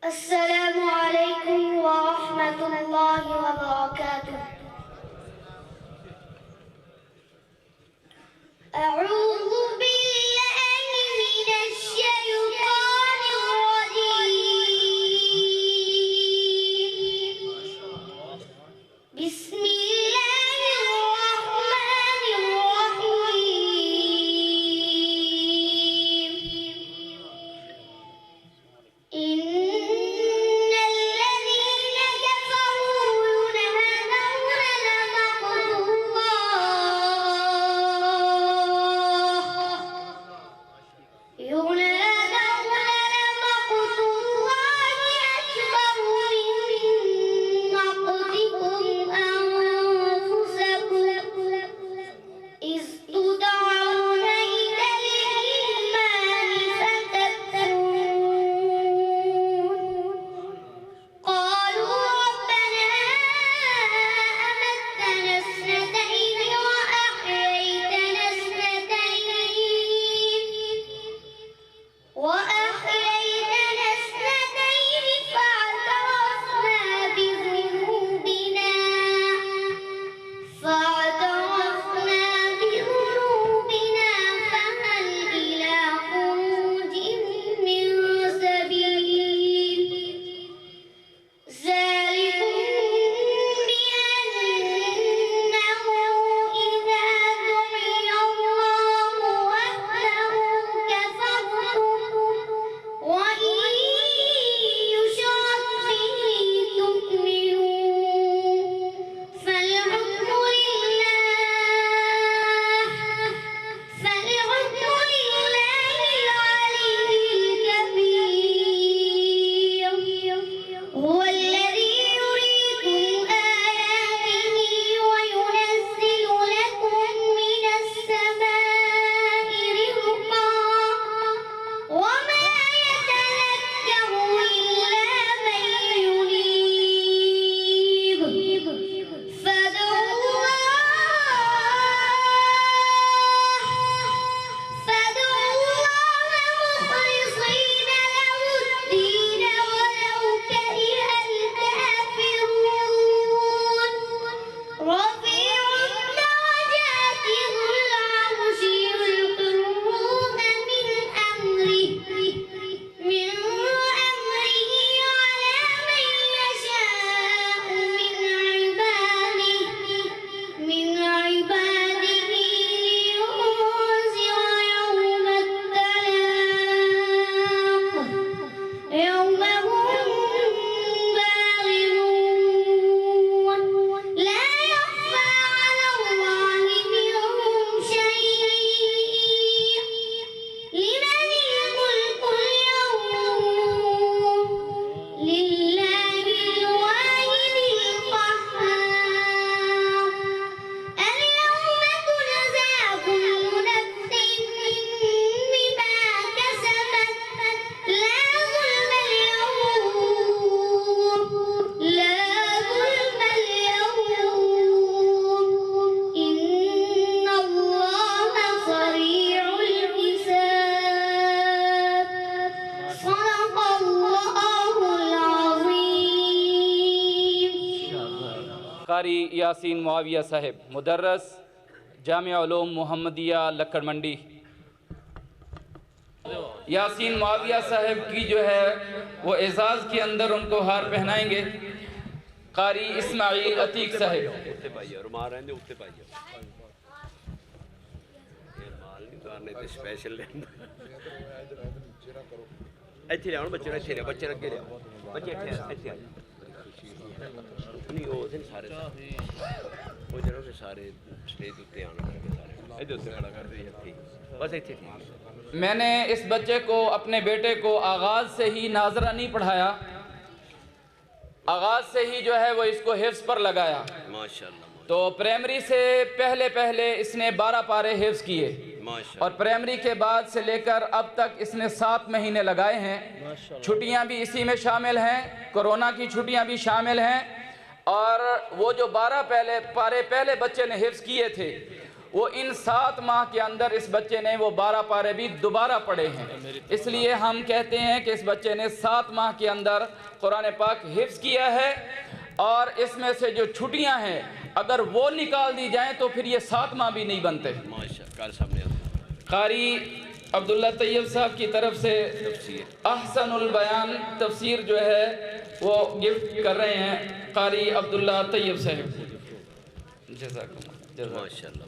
السلام عليكم ورحمة الله وبركاته. أعوذ بالله من الشيطان الرجيم. بسم الله الرحمن الرحيم. إن الذين كفروا ينادون لمقت الله أكبر من مقتكم أنفسكم إذ تدعون إلى الإيمان فتكفرون. قالوا ربنا أمتنا اثنتين وأحييتنا اثنتين فاعترفنا بذنوبنا فهل إلى خروج من سبيل. ذلكم بأنه إذا دعي الله وحده كفرتم وإن يشرك به تؤمنون. فالحكم لله العلي الكبير. هو الذي يريكم آياته وينزل لكم من السماء رزقا وما يتذكر إلا من ينيب. فادعوا الله مخلصين له الدين ولو كره الكافرون. رفيع الدرجات ذو العرش يلقي الروح من أمره على من يشاء من عباده لينذر يوم التلاق يوم هم بالغون. لا يخفى على الله منهم شيء. لمن الملك اليوم لله الواحد القهار. اليوم تجزى كل نفس بما كسبت لا ظلم اليوم إن الله سريع الحساب. صدق الله العظيم. कारी यासीन मुआविया साहिब, मुदर्रस जामिया उलूम मोहम्मदिया लक्कड़ मंडी। यासीन मुआविया साहिब की जो है वो एजाज़ के अंदर उनको हार पहनाएंगे कारी इस्माइल अतीक साहिब। मैंने इस बच्चे को, अपने बेटे को आगाज़ से ही नाजरा नहीं पढ़ाया, आगाज़ से ही जो है वो इसको हिफ्ज़ पर लगाया। माशाअल्लाह। तो प्राइमरी से पहले इसने 12 पारे हिफ्ज़ किए और प्राइमरी के बाद से लेकर अब तक इसने 7 महीने लगाए हैं। छुट्टियां भी इसी में शामिल हैं, कोरोना की छुट्टियां भी शामिल हैं। और वो जो 12 पारे पहले बच्चे ने हिफ्ज़ किए थे वो इन 7 माह के अंदर इस बच्चे ने वो 12 पारे भी दोबारा पढ़े हैं। इसलिए हम कहते हैं कि इस बच्चे ने 7 माह के अंदर कुरान पाक हिफ्ज़ किया है। और इसमें से जो छुट्टियां हैं अगर वो निकाल दी जाएं तो फिर ये 7 माह भी नहीं बनते। कारी अब्दुल्ला तैयब साहब की तरफ से अहसनुल बयान तफसीर जो है वो गिफ्ट कर रहे हैं कारी अब्दुल्ला तैयब साहब। जज़ाकल्लाह।